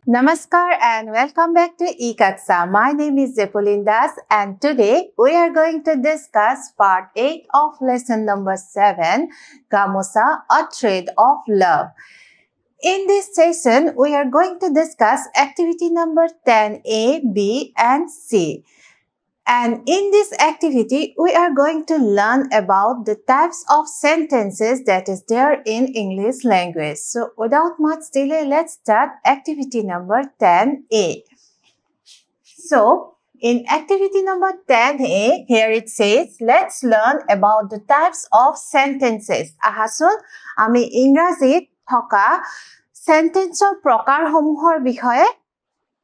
Namaskar and welcome back to eKaksa. My name is Zepolin Das and today we are going to discuss part 8 of lesson number 7, Gamosa, a Thread of Love. In this session, we are going to discuss activity number 10A, B and C. And in this activity, we are going to learn about the types of sentences that is there in English language. So without much delay, let's start activity number 10A. So in activity number 10A, here it says, let's learn about the types of sentences. Ahasun, ami Ingrazit thoka sentenceor prokarসমূহৰ বিষয়ে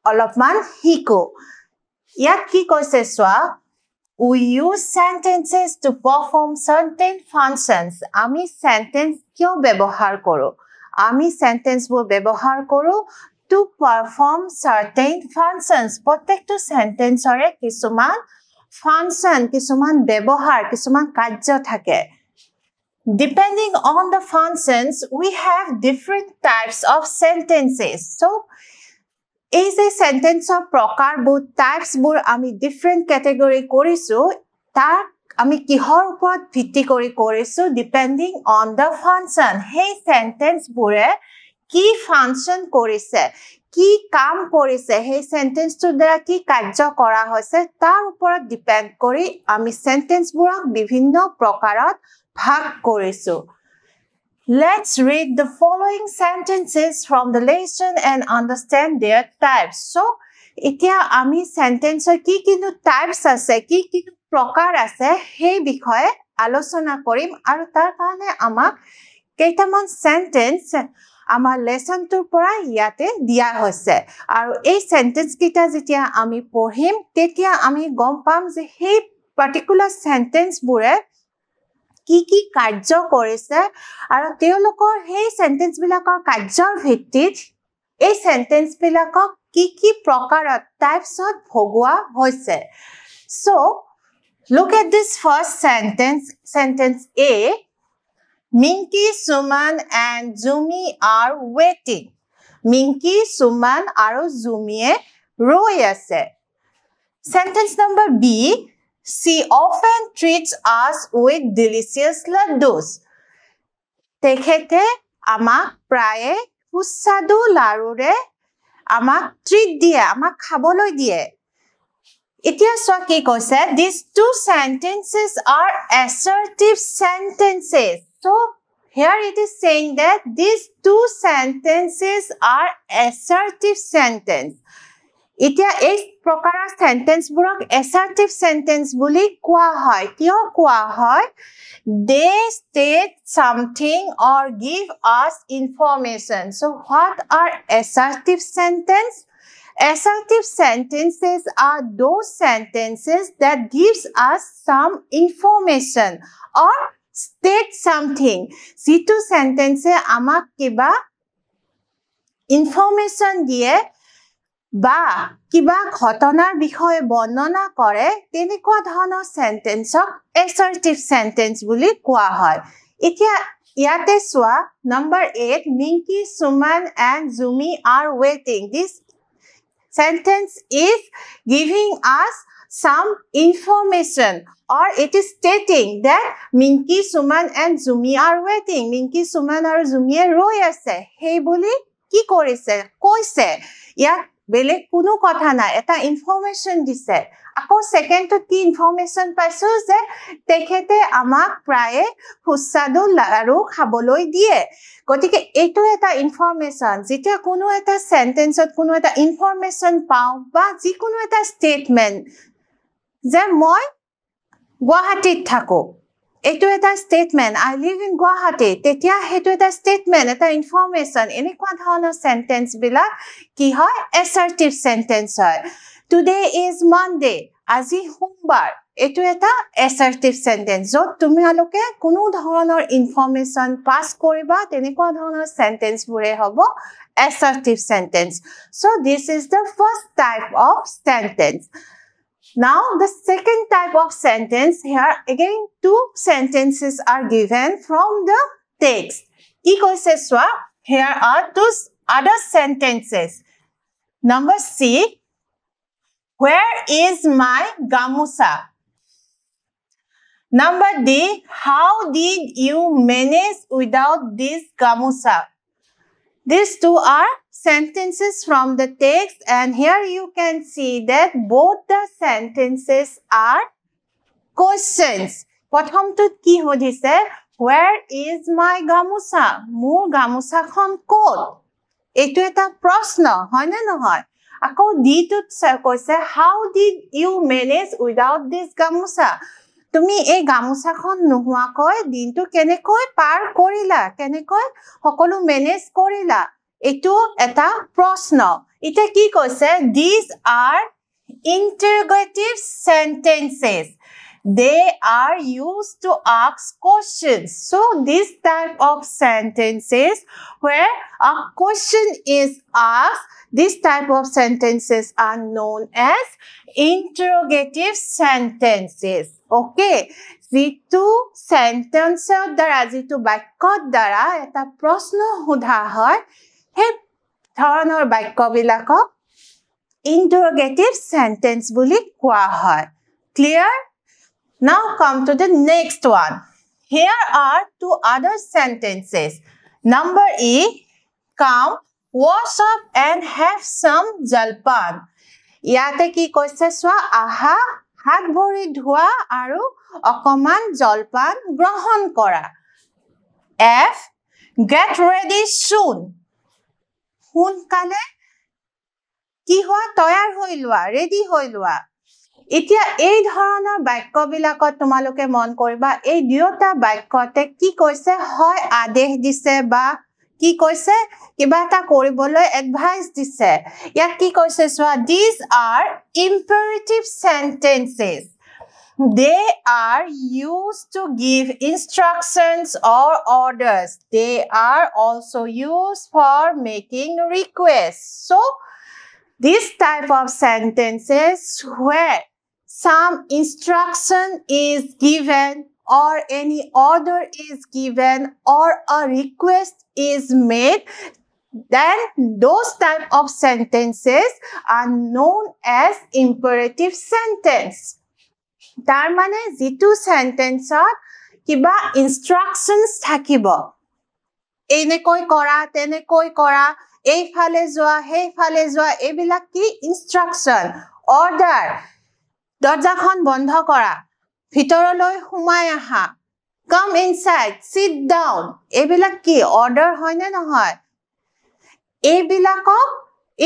অলপমান শিকো. ইয়াত কি কৈছে সোৱা we use sentences to perform certain functions আমি sentence কিয় ব্যৱহাৰ কৰো আমি sentence বোৰ ব্যৱহাৰ কৰো to perform certain functions প্ৰত্যেকটো sentence ৰে কিছুমান function কিছুমান ব্যৱহাৰ কিছুমান কাৰ্য থাকে depending on the functions we have different types of sentences so এই যে সেন্টেন্সৰ প্ৰকাৰবোৰ টাইপছবোৰ আমি ডিফাৰেন্ট ক্যাটেগৰি কৰিছো তাৰ আমি কিহৰ ওপৰত ভিত্তি কৰি কৰিছো ডিপেন্ডিং অন দা ফাংচন হে সেন্টেন্সবোৰে কি ফাংচন কৰিছে কি কাম কৰিছে হে সেন্টেন্সটোৰ দ্বাৰা কি কাৰ্য কৰা হৈছে তাৰ ওপৰত ডিপেন্ড কৰি আমি সেন্টেন্সবোৰক বিভিন্ন প্ৰকাৰত ভাগ কৰিছো Let's read the following sentences from the lesson and understand their types. So, এতিয়া আমি sentence কি কিনো types আছে, কি কিনো প্ৰকাৰ আছে, সেই বিষয়ে আলোচনা কৰিম আৰু তাৰ কাৰণে আমাক কেইটামান sentence আমাৰ লেসনটোৰ পৰা ইয়াতে দিয়া হৈছে আৰু এই sentence কিটা যেতিয়া আমি পঢ়িম তেতিয়া আমি গম পাম যে সেই particular sentence বোৰে কি কাৰ্য কৰিছে আৰু তেওঁলোকৰ সেই সেন্টেন্স বিলাকৰ কাৰ্যৰ ভিত্তিত এই সেন্টেন্স বিলাকক কি প্ৰকাৰত টাইপছত ভগোৱা হৈছে so look at this first sentence A Minky Suman and Zumi are waiting Minky Suman আৰু Zumi ৰৈ আছে sentence number B She often treats us with delicious laddus. Tekhete amak praye hussadu larure amak treat diye, amak khaboloi diye. Etia soa ki koise, these two sentences are assertive sentences. So, here it is saying that these two sentences are assertive sentences. এতিয়া এই প্ৰকাৰৰ sentence বোৰক assertive sentence বুলি কোৱা হয় কিয় কোৱা হয় they state something or give us information so what are assertive sentences are those sentences that gives us some information or state something যিটো sentence আমাক কিবা information দিয়ে বা কিবা ঘটনাৰ বিষয়ে বৰ্ণনা কৰে তেনেকুৱা ধৰণৰ সেন্টেন্সক assertive sentence বুলি কোৱা হয় এতিয়া ইয়াতে সোৱা number 8 Minky Suman and Zumi are waiting this sentence is giving us some information or it is stating that Minky Suman and Zumi are waiting Minky Suman আৰু Zumi ৰৈ আছে হেই বুলি কি কৰিছে কৈছে ইয়াত বেলে কোনো কথা না এটা ইনফৰমেশন দিছে আকৌ সেকেন্ড তো কি ইনফৰমেশন পাইছো যে তেখেতে আমাক প্ৰায়ে হুসাদু লাৰু খাবলৈ দিয়ে গতিকে এটো এটা ইনফৰমেশন যেতিয়া কোনো এটা সেন্টেন্সত কোনো এটা ইনফৰমেশন পাও বা যি কোনো এটা স্টেটমেন্ট যে মই গুৱাহাটীত থাকো এটো এটা statement I live in Guwahati তেতিয়া হেতু এটা স্টেটমেন্ট এটা ইনফৰমেশন এনেকুৱা ধৰণৰ সেন্টেন্স বিলাক কি হয় assertive sentence হয় today is Monday আজি সোমবাৰ এটো এটা assertive sentence যত তোমালোকে কোনো ধৰণৰ ইনফৰমেশন পাস কৰিবা তেনেকুৱা ধৰণৰ সেন্টেন্স বোৰে হ'ব assertive sentence so this is the first type of sentence Now, the second type of sentence, here again, two sentences are given from the text. Here are two other sentences. Number C, where is my gamusa? Number D, how did you manage without this gamusa? These two are sentences from the text, and here you can see that both the sentences are questions. Prothomtut ki hodise, where is my gamusa? Mur gamusa khon kot? Etu eta proshno, hoy na nohoy? Ako ditut koise, how did you manage without this gamusa? তুমি এই গামুছাখন নোহোৱাকৈ দিনটো কেনেকৈ পাৰ কৰিলা কেনেকৈ সকলো manage কৰিলা এটো এটা প্ৰশ্ন ইতে কি কৈছে these are interrogative sentences they are used to ask questions so this type of sentences where a question is asked this type of sentences are known as interrogative sentences okay jitu sentence dara jitu bakyot dara eta proshno hudha hoy he dharonor bakyo bilakok interrogative sentence buli koa hoy clear now come to the next one here are two other sentences number E come wash up and have some jalpan ইয়াতে কি কৈছে সোয়া আহা হাত ভৰি ধোৱা আৰু অকমান জলপান গ্ৰহণ কৰা F get ready soon সোনকালে কি হয় তৈয়াৰ হৈ লোৱা ৰেডি হৈ লোৱা এতিয়া এই ধৰণৰ বাক্যবিলাকত তোমালোকে মন কৰিবা এই দুয়োটা বাক্যতে কি কৈছে হয় আদেশ দিছে বা কি কৈছে কিবা এটা কৰিবলৈ এডভাইস দিছে ইয়াত কি কৈছে সোৱা these are imperative sentences they are used to give instructions or orders they are also used for making requests so this type of sentences where some instruction is given or any order is given or a request is made then those type of sentences are known as imperative sentence tar mane jitu sentence kiba instructions thakibo enekoi kora ei phale joa ebilak ki instruction order dorjakhon bondho kora ভিতৰলৈ হুমাই আহা come inside sit down এবিলাক কি order হয় না নহয় এবিলাকক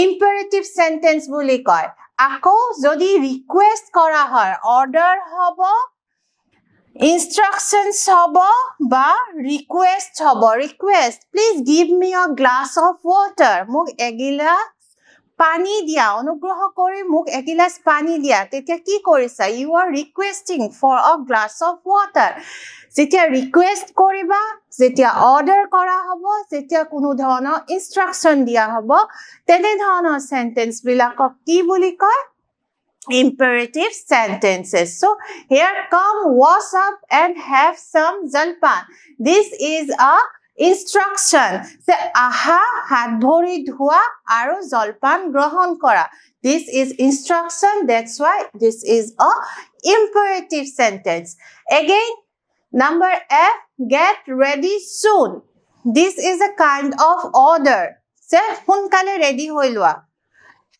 imperative sentence বুলি কয় আকৌ যদি request কৰা হয় order হ'ব instructions হ'ব বা request হ'ব request please give me a glass of water মোক এগিলাস পানী দিয়া অনুগ্ৰহ কৰি মোক এগিলাস পানী দিয়া তেতিয়া কি কৰিছা you are requesting for a glass of water যেতিয়া request কৰিবা যেতিয়া order কৰা হ'ব যেতিয়া কোনো ধৰণৰ instruction দিয়া হ'ব তেনে ধৰণৰ sentence বিলাকক কি বুলি কয় imperative sentences so here come wash up and have some jalpan this is a instruction se aha hat bhori dhua aru jalpan grohon kora this is instruction that's why this is a imperative sentence again number F get ready soon this is a kind of order se hunkale ready hoi lua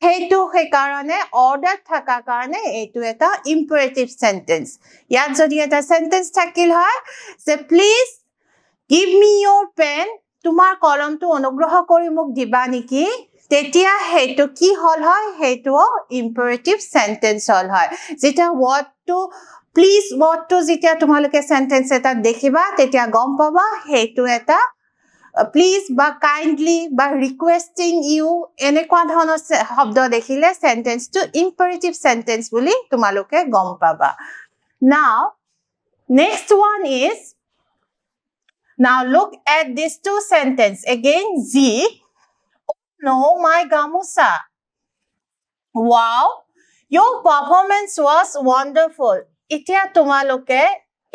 hetu he karone order thaka karone etu eta imperative sentence yat jodi eta sentence thakil hoy se please give me your pen tumar column tu onugroho kori muk diba niki tetia hetu ki hol hoy hetu imperative sentence hol hoy jeta what to please what to jeta tumaloke sentence eta dekhiba tetia gom paba hetu eta please ba kindly ba requesting you enekwa dhono shobdo dekhile sentence to imperative sentence boli tumaloke gom paba now next one is now look at these two sentences again Z oh no my gamusa wow your performance was wonderful itia tumaloke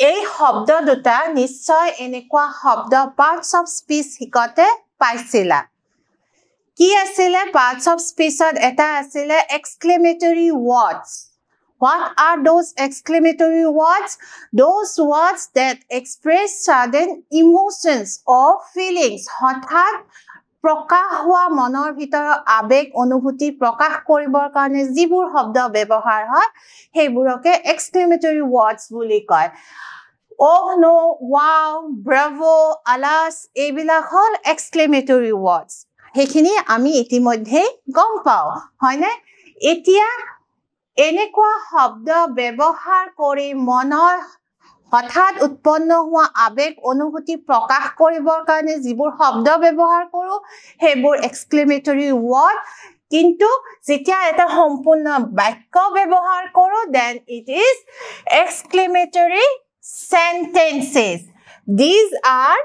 ei shobdo duta nischay enekwa shobdo parts of speech hikote paisila কি আছিলে parts of speech এটা আছিলে exclamatory words. What are those exclamatory words? Those words that express sudden emotions or feelings. হঠাৎ প্ৰকাশ হোৱা মনৰ ভিতৰৰ আবেগ অনুভূতি প্ৰকাশ কৰিবৰ কাৰণে যিবোৰ শব্দ ব্যৱহাৰ হয় সেইবোৰকে exclamatory words বুলি কয়. Oh no, wow, bravo, alas, এইবিলাক হল exclamatory words. সেইখিনি আমি ইতিমধ্যে গম পাও হয়নে এতিয়া এনেকুৱা শব্দ ব্যৱহাৰ কৰি মনৰ হঠাৎ উৎপন্ন হোৱা আবেগ অনুভূতি প্ৰকাশ কৰিবৰ কাৰণে যিবোৰ শব্দ ব্যৱহাৰ কৰো সেইবোৰ exclamatory word কিন্তু যেতিয়া এটা সম্পূৰ্ণ বাক্য ব্যৱহাৰ কৰো then it is exclamatory sentences. These are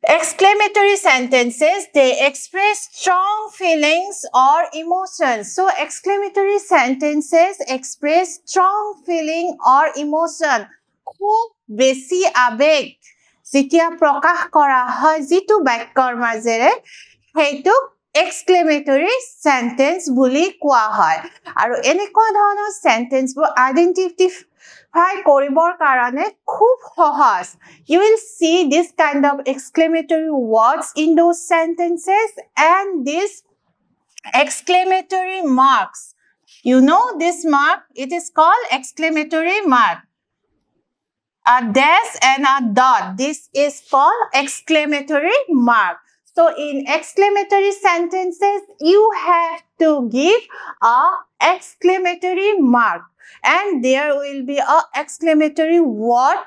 exclamatory sentences. They express strong feelings or emotions. So exclamatory sentences express strong feeling or emotion. খুব বেছি আবেগ যেতিয়া প্ৰকাশ কৰা হয় যিটো বাক্যৰ মাজেৰে সেইটো exclamatory sentence বুলি কোৱা হয় আৰু এনেকুৱা ধৰণৰ sentence বোৰ identify কৰিবৰ কাৰণে খুব সহজ you will see this kind of exclamatory words in those sentences and these exclamatory marks you know this mark it is called exclamatory mark a dash and a dot this is called exclamatory mark. So in exclamatory sentences, you have to give a exclamatory mark and there will be a exclamatory word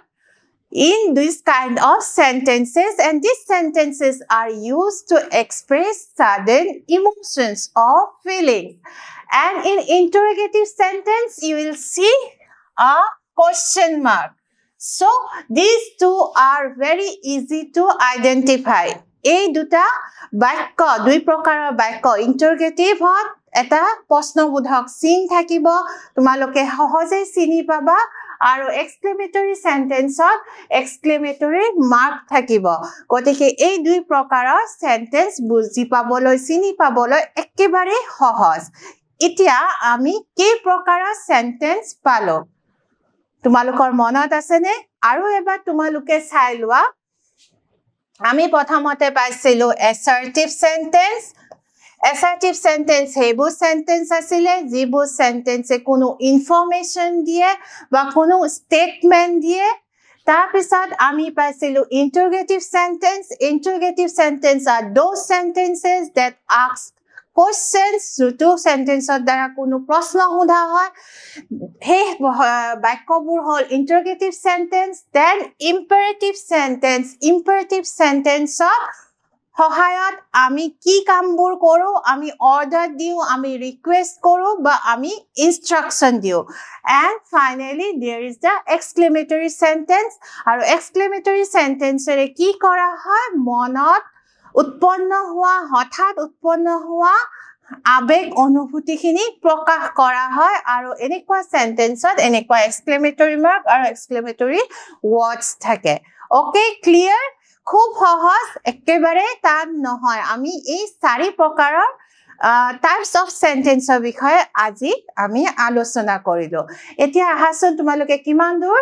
in this kind of sentences and these sentences are used to express sudden emotions or feelings. And in interrogative sentence, you will see a question mark. So these two are very easy to identify. এই দুটা বাক্য দুই প্ৰকাৰৰ বাক্য ইন্টাৰগেটিভ হত এটা প্ৰশ্নবোধক চিন থাকিব তোমালোকে সহজে চিনি পাবা আৰু এক্সক্লেমেটৰী সেন্টেন্সত এক্সক্লেমেটৰী মাৰ্ক থাকিব গতিকে এই দুই প্ৰকাৰৰ সেন্টেন্স বুজি পাবলৈ চিনি পাবলৈ একেবাৰে সহজ এতিয়া আমি কি প্ৰকাৰৰ সেন্টেন্স পালো তোমালোকৰ মনত আছে নে আৰু এবাৰ তোমালোকে চাই লোৱা আমি প্ৰথমতে পাইছিলো assertive sentence হেবু sentence আছিলে যিবু sentence কোনো information দিয়ে বা কোনো statement দিয়ে তাৰ পিছত আমি পাইছিলো interrogative sentence are those sentences that ask questions to sentence দ্বাৰা কোনো প্ৰশ্ন সোধা হয় হে বাক্যবোৰ হল interrogative sentence then imperative sentence সহায়ত আমি কি কামবোৰ কৰো আমি অৰ্ডাৰ দিও আমি ৰিকুৱেষ্ট কৰো বা আমি ইনষ্ট্ৰাকচন দিও and finally there is the exclamatory sentence আৰু exclamatory sentence ৰে কি কৰা হয় মনত উৎপন্ন হোৱা হঠাৎ উৎপন্ন হোৱা আবেগ অনুভূতিখিনি প্ৰকাশ কৰা হয় আৰু এনেকুৱা সেন্টেন্সত এনেকুৱা exclamatory mark আৰু exclamatory words থাকে ওকে ক্লিয়াৰ খুব সহজ একেবাৰে টান নহয় আমি এই চাৰি প্ৰকাৰৰ টাইপস অফ সেন্টেন্সৰ বিষয়ে আজি আমি আলোচনা কৰিলো এতিয়া আহাচোন তোমালোকে কিমান দূৰ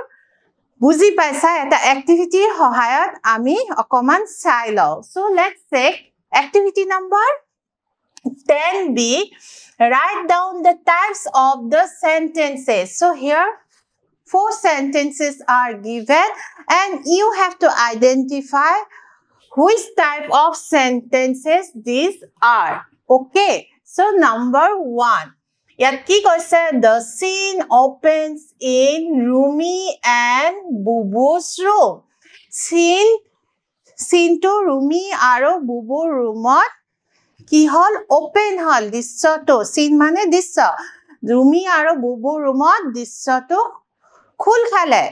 বুজি পাইছা এটা এক্টিভিটিৰ সহায়ত আমি অকমান চাই লও so let's check activity number 10b write down the types of the sentences so here 4 sentences are given and you have to identify which type of sentences these are okay so number 1 yat ki koise the scene opens in Rumi and Bubu's room scene to Rumi aro Bubu roomot কি হল open হল দৃশ্যটো scene মানে দৃশ্য রুমি আৰু বুবু ৰুমত দৃশ্যটো খুল খালে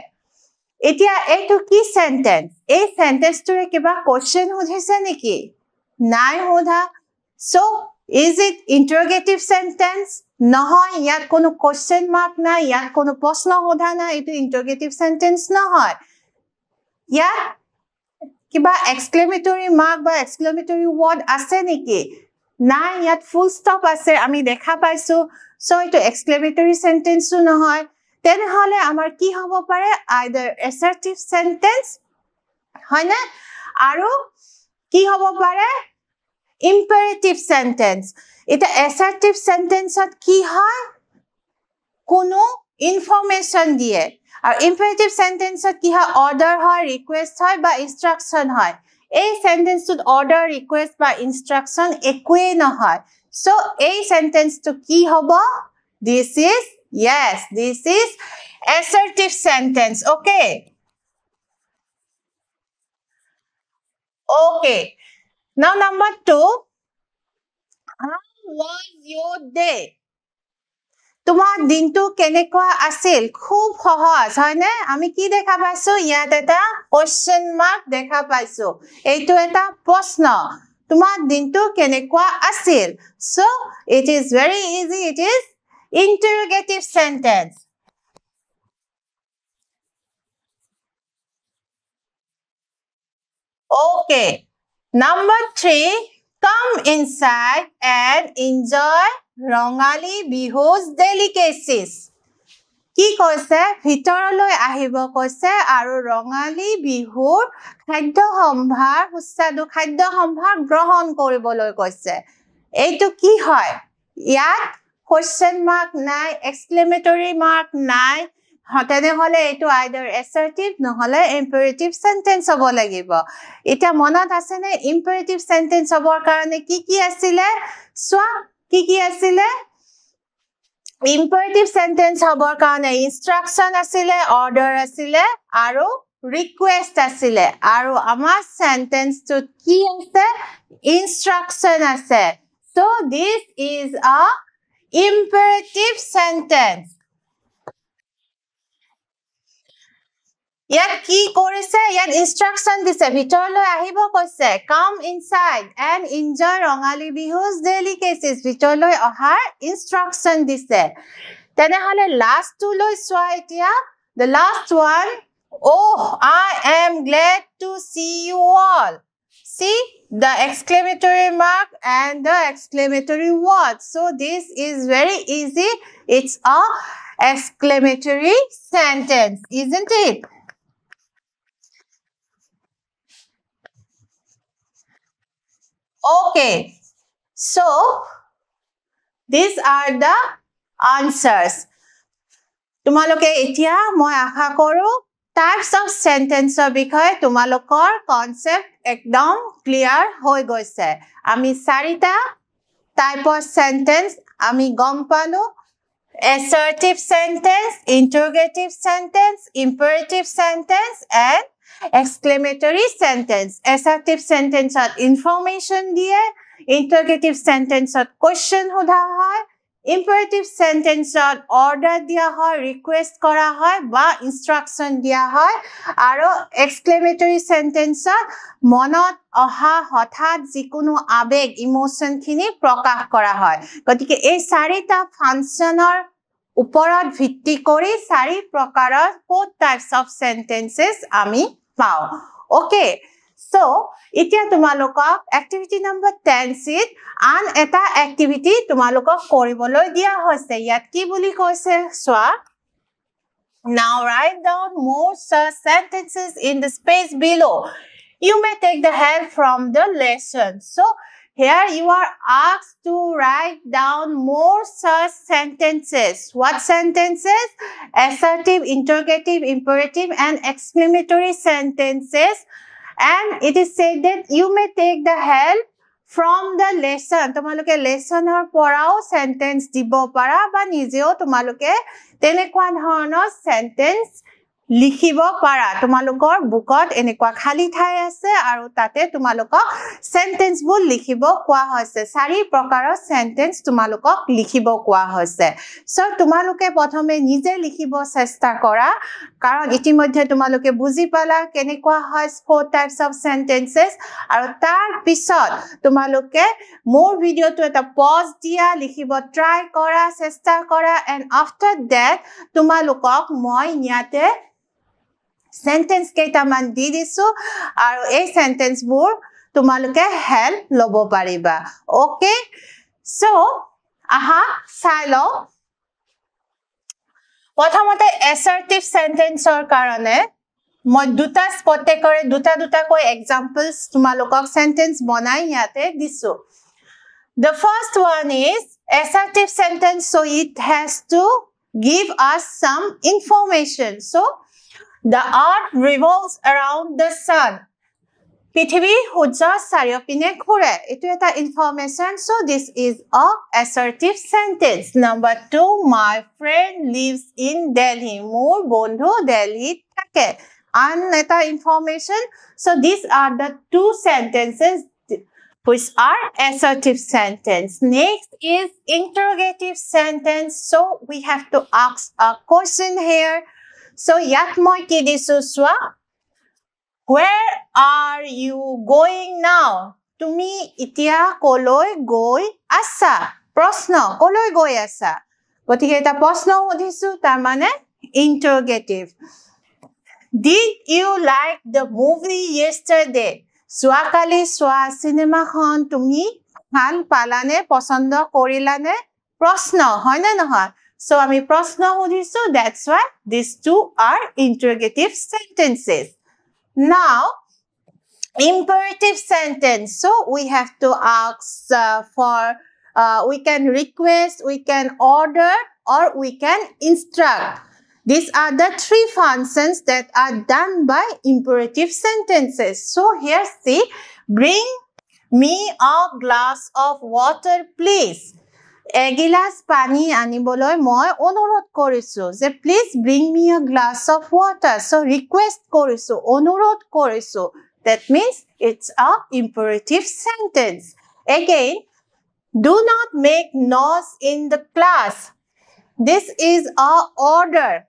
এতিয়া এইটো কি সেন্টেন্স এই সেন্টেন্সটোৰে কিবা কোৱেশ্চন সুধিছে নেকি নাই সোধা সো ইজ ইট ইন্টাৰগেটিভ সেন্টেন্স নহয় ইয়াত কোনো কোৱেশ্চন মাৰ্ক নাই ইয়াত কোনো প্ৰশ্ন সোধা নাই এইটো ইন্টাৰগেটিভ সেন্টেন্স নহয় ইয়াত কিবা এক্সক্লেমেটৰী মাৰ্ক বা এক্সক্লেমেটৰী ওয়ার্ড আছে নেকি নাই ইয়াত ফুল ষ্টপ আছে আমি দেখা পাইছো সো এটো এক্সক্লেমেটৰী সেন্টেন্সও নহয় তেনেহলে আমাৰ কি হ'ব পাৰে আইদাৰ assertive sentence হয় না আৰু কি হ'ব পাৰে imperative sentence এটা assertive sentence ত কি হয় কোনো ইনফরমেশন দিয়ে আর ইম্পারেটিভ সেন্টেন্সত কি হয় অর্ডার হয় রিকোয়েস্ট হয় বা ইনস্ট্রাকশন হয় এই সেন্টেন্সত অর্ডার রিকোয়েস্ট বা ইনস্ট্রাকশন একোই নহয় সো এই সেন্টেন্সটো কি হ'ব this is assertive sentence okay now number 2 how was your day তোমাৰ দিনটো কেনেকুৱা আছিল খুব সহজ হয়নে আমি কি দেখা পাইছো ইয়াত এটা কোৱেশ্চন মাৰ্ক দেখা পাইছো এইটো এটা প্ৰশ্ন তোমাৰ দিনটো কেনেকুৱা আছিল so it is very easy it is interrogative sentence okay number 3 come inside and enjoy Rongali বিহুজ delicacies কি কৈছে ভিতৰলৈ আহিব কৈছে আৰু ৰঙালী বিহুৰ খাদ্য সম্ভাৰ সুস্বাদু খাদ্য সম্ভাৰ গ্ৰহণ কৰিবলৈ কৈছে এইটো কি হয় ইয়াত question mark নাই exclamatory mark নাই তেনেহলে এইটো either assertive নহলে imperative sentence হ'ব লাগিব এটা মনত আছে নে imperative sentence হ'বৰ কাৰণে কি আছিলে সোৱা কি আছিলে imperative sentence হ'বৰ কাৰণে instruction আছিলে order আছিলে আৰু request asile aru amar sentence to ki ase instruction ase so this is a imperative sentence yat ki korise yat instruction dise bitor loi ahibo koise come inside and enjoy rongali bihus delicacies bitor loi ohar instruction dise tene hale last two loi swa etia the last one oh, I am glad to see you all. See the exclamatory mark and the exclamatory word. So this is very easy. It's a exclamatory sentence, isn't it? Okay. So these are the answers. Tumaloke etia moi akha koru types of sentence বিষয়ে তোমালোকৰ concept একদম clear হৈ গৈছে আমি চাৰিটা type of sentence আমি গম পালো assertive sentence interrogative sentence imperative sentence and exclamatory sentence assertive sentence to information দিয়ে interrogative sentence ত question সোধা হয় imperative sentence ot order dia hoy request kora hoy ba instruction dia hoy aro exclamatory sentence ot monot oha hothat jikunu abeg emotion khini prakash kora hoy gotike ei sarita functioner uporot bhitti kori sari prakarar four types of sentences ami pao okay so itia tumalokak activity number 10 sit an eta activity tumalokak koriboloi dia hoise yat ki boli koise swa now write down more such sentences in the space below you may take the help from the lesson so here you are asked to write down more such sentences what sentences assertive interrogative imperative and exclamatory sentences and it is said that you may take the help from the lesson tomaloke lesson or porao sentence dibo para ba nijeo tomaloke tenekwa dhoroner sentence likhibo para tomalokor bookot enekwa khali thai ase aru tate tomalokok sentence bul likhibo kwa hoise sari prakarar sentence tomalokok likhibo kwa hoise so tomaloke prothome nije likhibo chesta kora karon itimodhye tomaloke buji pala kenekwa hoy four types of sentences aru tar pisot tomaloke more video to eta pause dia likhibo try kora chesta kora and after that tomalokok moi niate sentence keitaman di disu aru ei sentence bur তোমালোকে help লব পাৰিবা okay so aha চাই লও প্ৰথমতে assertive sentence or কাৰণে মই দুটা প্ৰত্যেকৰে দুটা কৈ examples তোমালোকক sentence বনাই ইয়াতে দিছো the first one is assertive sentence so it has to give us some information so the earth revolves around the sun পৃথিৱী সূৰ্যৰ চাৰিওপিনে ঘূৰে এটো এটা information so this is a assertive sentence number 2 my friend lives in Delhi মোৰ বন্ধু দিল্লীত থাকে another information so these are the two sentences which are assertive sentence next is interrogative sentence so we have to ask a question here so yat moi ki disu swa where are you going now tumi itia koloi goi asa proshno koloi goi asa gotike eta proshno hodisu tar mane interrogative did you like the movie yesterday Suakali swa cinema khon tumi ভাল পালানে পছন্দ কৰিলানে প্ৰশ্ন হয়নে নহয় so আমি প্ৰশ্ন সুধিছো that's why these two are interrogative sentences now imperative sentence so we have to ask we can request we can order or we can instruct these are the three functions that are done by imperative sentences. So here see, bring me a glass of water please. Egilas pani aniboloi moi onurodh korisu. Je please bring me a glass of water. So request korisu, onurodh korisu. That means it's a imperative sentence. Again, do not make noise in the class. This is a order.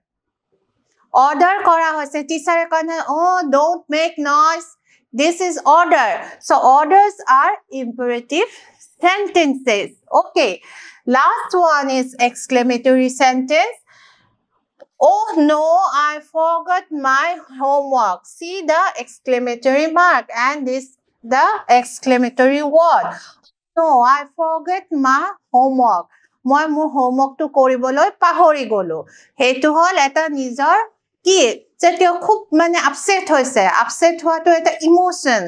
Order kora hoise teacher kone oh don't make noise this is order so orders are imperative sentences okay last one is exclamatory sentence oh no I forgot my homework see the exclamatory mark and this the exclamatory word no I forget my homework মই মোৰ হোমৱৰ্কটো কৰিবলৈ পাহৰি গলো হেতু হল এটা নিজৰ কি যেতে খুব মানে আপসেট হৈছে আপসেট হোৱাটো এটা ইমোশন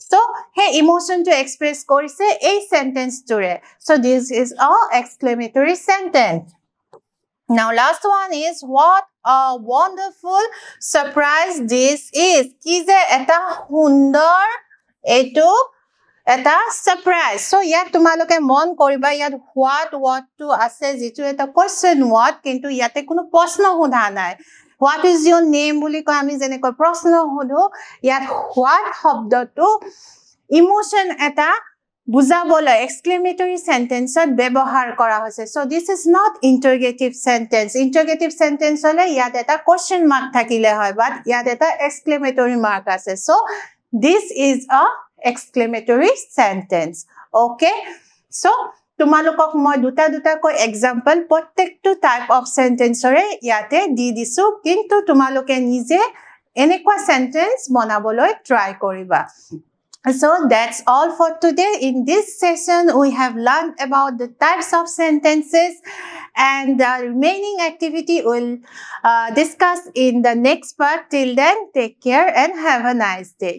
so হে ইমোশন to express কৰিছে এই sentence টোৰে so this is a exclamatory sentence now last one is what a wonderful surprise this is কি যে এটা সুন্দৰ এটো এটা surprise so ইয়াত তোমালোকে মন কৰিবা ইয়াত what to আছে যেটো এটা question what কিন্তু ইয়াতে কোনো প্ৰশ্ন সোধা নাই what is your name বুলি কয় আমি জেনে কয় প্ৰশ্ন সোধো ইয়াত what শব্দটো ইমোশন এটা বুজাবলৈ exclamatory sentence ত ব্যৱহাৰ কৰা হৈছে so this is not interrogative sentence হলে ইয়াত এটা question mark থাকিলে হয় but ইয়াত এটা exclamatory mark আছে so this is a exclamatory sentence okay so tumalokok moi duta koi example prottektu type of sentence ore yate di disu kintu tumaloke nije enekwa sentence bonaboloi try koriba so that's all for today in this session we have learned about the types of sentences and the remaining activity we'll discuss in the next part till then take care and have a nice day